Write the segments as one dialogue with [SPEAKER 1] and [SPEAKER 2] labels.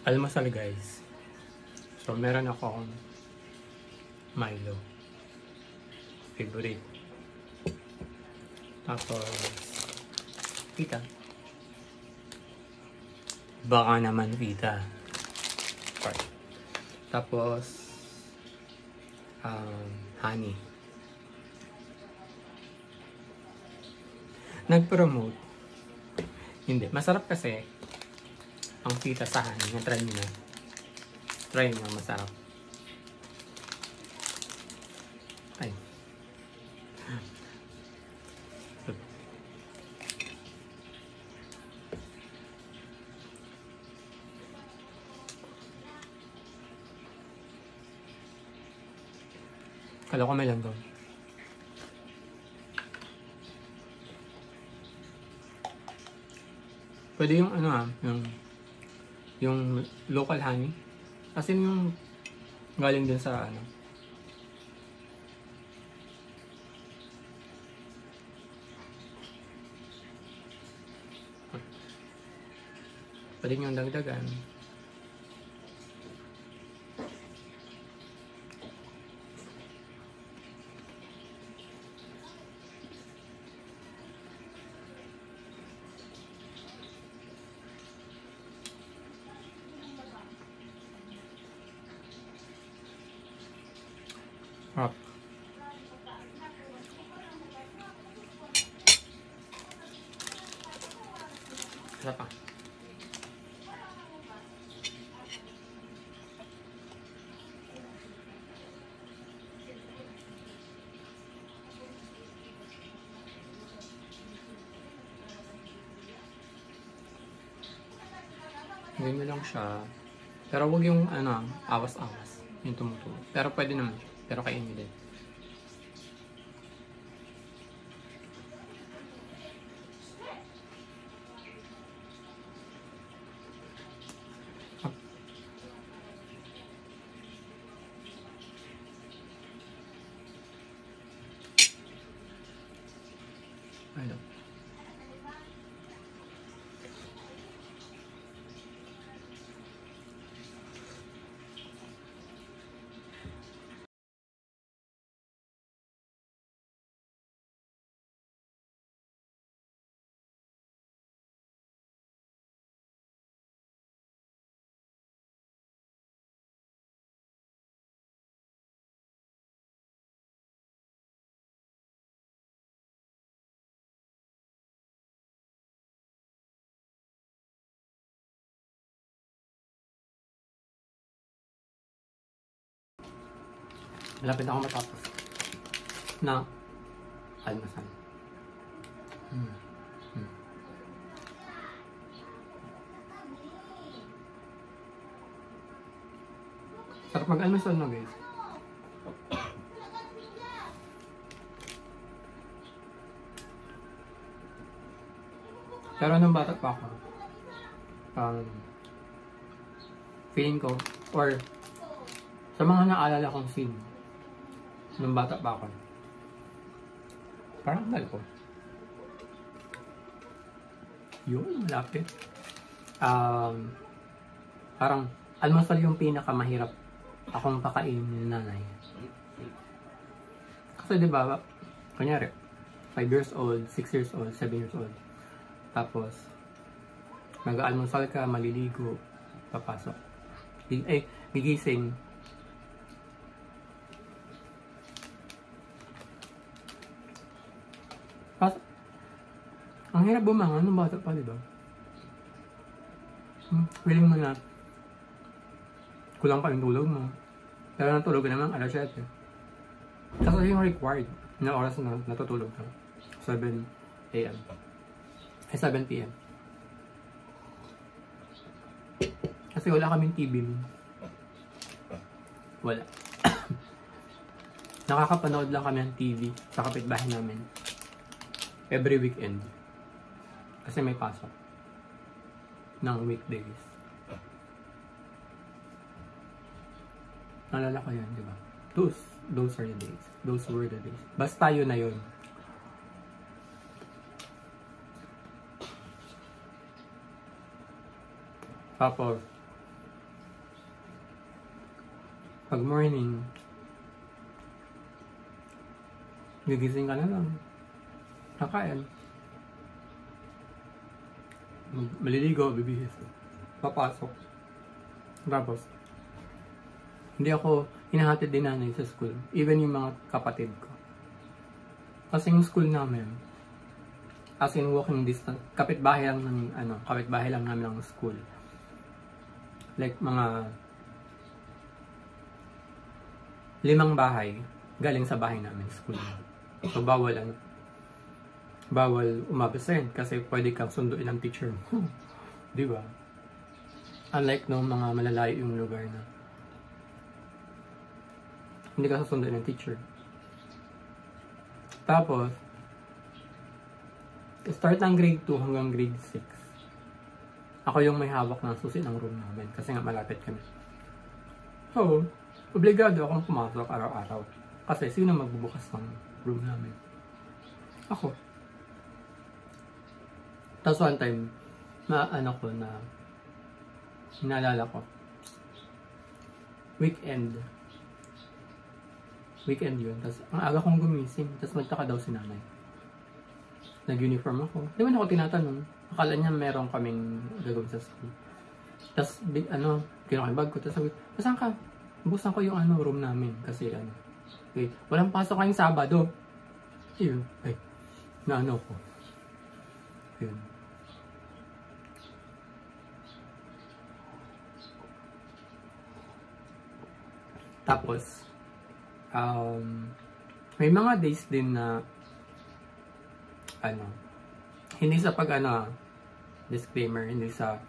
[SPEAKER 1] Almusal guys. So meron akong Milo. Favorite. Tapos pita. Baka naman pita. Right. Tapos honey. Nag-promote. Hindi. Masarap kasi ang pita sa honey. Na-try nyo na. Try nyo. Masarap. Ay. Kala ko may langgam. Pwede yung yung local honey. Kasi yung galing din sa pwede nyo dagdagan. Sarap. Sarap pa. Gawin mo lang siya. Pero wag yung awas-awas. Yung tumutulo. Pero pwede naman siya. Pero kainin din. Ayun. Malapit ako matapos na almusal. Sarap mag-almusal na guys. Pero nung bata pa ako, feeling ko, or sa mga naalala kong scene, nung bata pa ako, parang mahal ko. Yun, malapit. Parang almusal yung pinakamahirap akong pakainin ni nanay. Kasi diba, kunyari, 5 years old, 6 years old, 7 years old. Tapos, mag-almusal ka, maliligo, papasok. Gigising. Ang hirap bumangon nung bata pa, diba? Feeling mo na kulang pa yung tulog mo. Pero natulog ka naman alas 7. Kasi yung required na oras na natutulog ka. 7 a.m. Ay 7 p.m. Kasi wala kaming TV. Wala. Nakakapanood lang kami ng TV sa kapitbahay namin. Every weekend. Kasi may pasok ng weekdays. Naalala ko yan, di ba? Those are the days. Those were the days. Basta yun na yun. Tapos, Pag morning, gigising ka na lang. Kakain. Maliligo, bibihis. Papasok. Tapos, hindi ako hinahatid din nanay sa school. Even yung mga kapatid ko. Kasi yung school namin, as in walking distance, kapitbahay lang namin ang school. Like mga 5 bahay galing sa bahay namin, school. So bawal umabsent kasi pwede kang sunduin ng teacher mo. Di ba? Unlike no mga malalayo yung lugar na hindi ka susunduin ng teacher. Tapos start ng grade 2 hanggang grade 6. Ako yung may hawak ng susi ng room namin kasi nga malapit kami. So, obligado akong pumasok araw-araw. Kasi sino magbubukas ng room namin? Ako. Tapos one time, hinalala ko. Weekend yun. Tapos ang aga kong gumising. Tapos magtaka daw si nanay. Nag-uniform ako. Di ba ako tinatanong? Akala niya meron kaming gagawin sa school. Tapos, kinuha yung bag ko. Tapos sabi, saan ka? Busan ko yung room namin. Kasi okay, walang pasok kayong Sabado. Yun. Ay, ko. Yun. Tapos, may mga days din na hindi sa disclaimer, hindi sa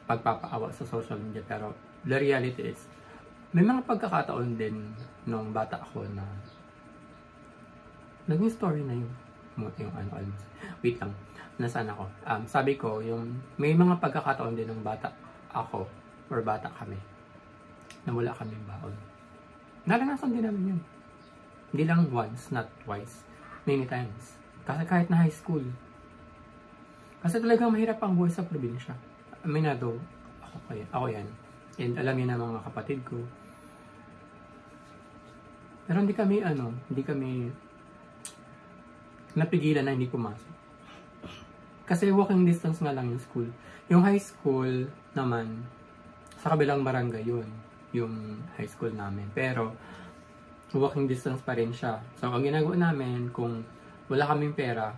[SPEAKER 1] pagpapaawa sa social media, pero the reality is may mga pagkakataon din nung bata ako na naging story na yung wait lang, nasaan ako? Sabi ko, yung may mga pagkakataon din nung bata ako or bata kami na wala kaming baon. Naranasan din namin yun. Hindi lang once, not twice, many times. Kasi kahit na high school. Kasi talagang mahirap ang buhay sa probinsya. Aminado, ako yan. And alam niyo na mga kapatid ko. Pero hindi kami napigilan na hindi pumasok. Kasi walking distance nga lang yung school. Yung high school naman, sa kabilang barangay yun. Yung high school namin. Pero, walking distance pa rin siya. So, ang ginagawa namin, kung wala kaming pera,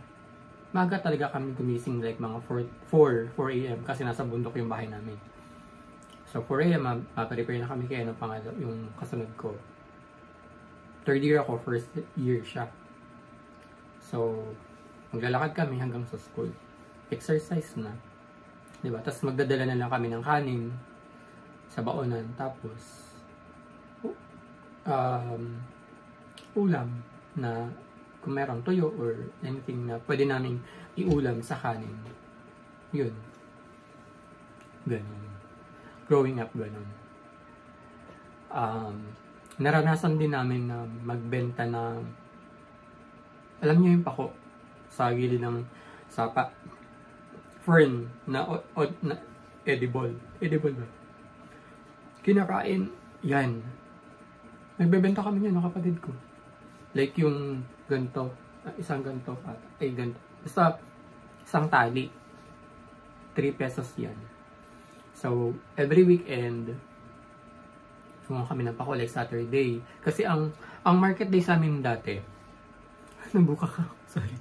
[SPEAKER 1] maga talaga kami gumising like mga 4 a.m. kasi nasa bundok yung bahay namin. So 4 a.m. prepare na kami kaya yung kasunod ko. Third year ako, first year siya. So maglalakad kami hanggang sa school. Exercise na. Diba? Tapos magdadala na lang kami ng kanin sa baonan. Tapos ulam na kung meron tuyo or anything na pwede namin iulam sa kanin. Yun. Ganun. Growing up, ganun. Naranasan din namin na magbenta ng, alam niyo yung pako sa gilid ng sapa. Fern na edible. Edible ba? Kinakain. Yan. Nagbebenta kami yan ng kapatid ko. Like yung ganito, isang ganito, ganito. Basta, isang tali. 3 pesos yan. So, every weekend, gumawa kami ng pako, like Saturday. Kasi ang market day sa amin dati, nabuka ka, sorry.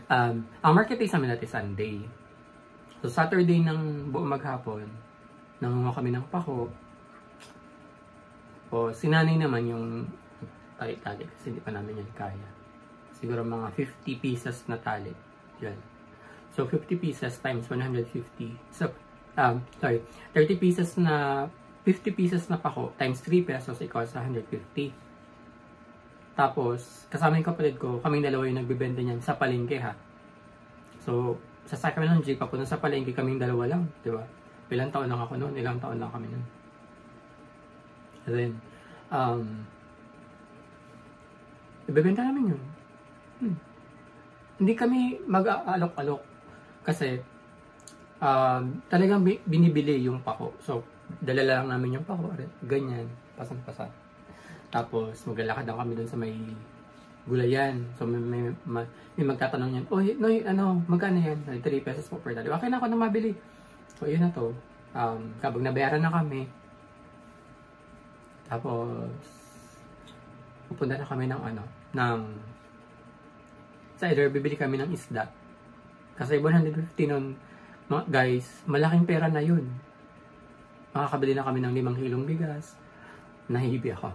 [SPEAKER 1] Ang market day sa amin dati, Sunday. So, Saturday ng buong maghapon, nangunga kami ng pako. O, sinanay naman yung tali-tali kasi hindi pa namin yan kaya. Siguro mga 50 pieces na tali. Yan. So, 50 pieces times 150. So, 30 pieces na, 50 pieces na pako times 3 pesos equals 150. Tapos, kasama yung kapatid ko, kaming dalawa yung nagbibenta niyan sa palengke ha. So, sasakay kami ng jeep, papunta sa palengke, kaming dalawa lang, di ba? Ilang taon lang ako noon, ilang taon lang kami noon. And then, ibebenta namin yun. Hindi kami mag-aalok-alok kasi talagang binibili yung pako. So, dala lang namin yung pako, ganyan, pasan-pasan. Tapos, maglalakad lang kami dun sa may gulayan. So, may magtatanong yan, "Oy, Noy, ano, magkano yan?" 3 pesos po per dali. Okay na ako na mabili. So, yun na to. Kapag nabayaran na kami, tapos, pupunta na kami sa either bibili kami ng isda. Kasi 150 nun, guys, malaking pera na yun. Makakabili na kami ng 5 kilong bigas. Nahihibi ako.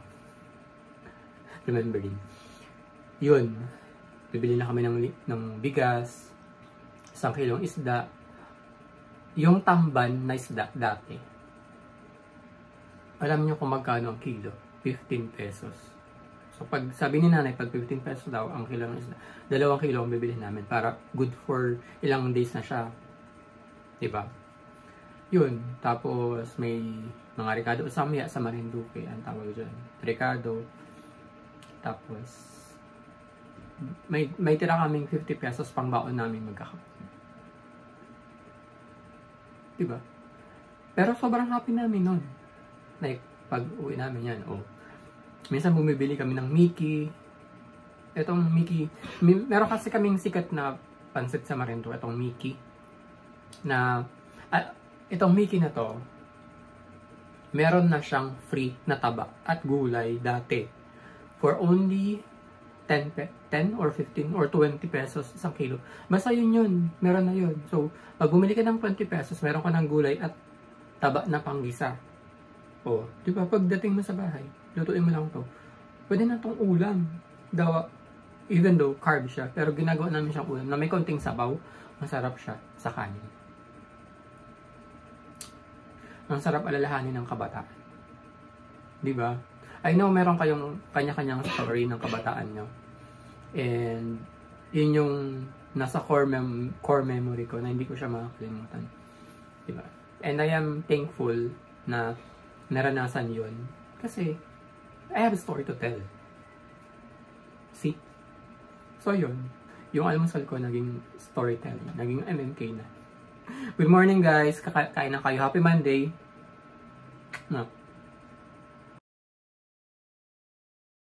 [SPEAKER 1] Remembering. Yun. Bibili na kami ng bigas, 1 kilong isda. Yung tamban na isda dati, alam nyo kung magkano ang kilo? 15 pesos. So, sabi ni nanay, pag 15 pesos daw ang kilo ng isda, 2 kilo ang bibili namin para good for ilang days na siya. Diba? Yun. Tapos, may mga Ricardo Samya sa Marinduque. Ang tawag dyan. Ricardo. Tapos, may tira kaming 50 pesos pang baon namin magkakapatid. Diba? Pero sobrang happy namin nun. Like, pag uwi namin yan, minsan bumibili kami ng Mickey. Itong Mickey, meron kasi kaming sikat na pansit sa Marinduque, itong Mickey. Itong Mickey na to, meron na siyang free na taba at gulay dati. For only 10 or 15 or 20 pesos isang kilo. Basta yun, meron na yun. So, pag bumili ka ng 20 pesos, meron ka ng gulay at taba na panggisa. Di ba? Pagdating mo sa bahay, lutuin mo lang to. Pwede na tong ulam. Even though carb siya, pero ginagawa namin siyang ulam na may konting sabaw, masarap siya sa kanin. Ang sarap alalahanin ng kabataan. Di ba? I know meron kayong kanya-kanyang story ng kabataan nyo. And yun yung nasa core memory ko na hindi ko siya makakalimutan. Di ba? And I am thankful na naranasan yun. Kasi I have a story to tell. See? So yun. Yung almusal ko naging storytelling. Naging MMK na. Good morning guys. Kakain na kayo. Happy Monday.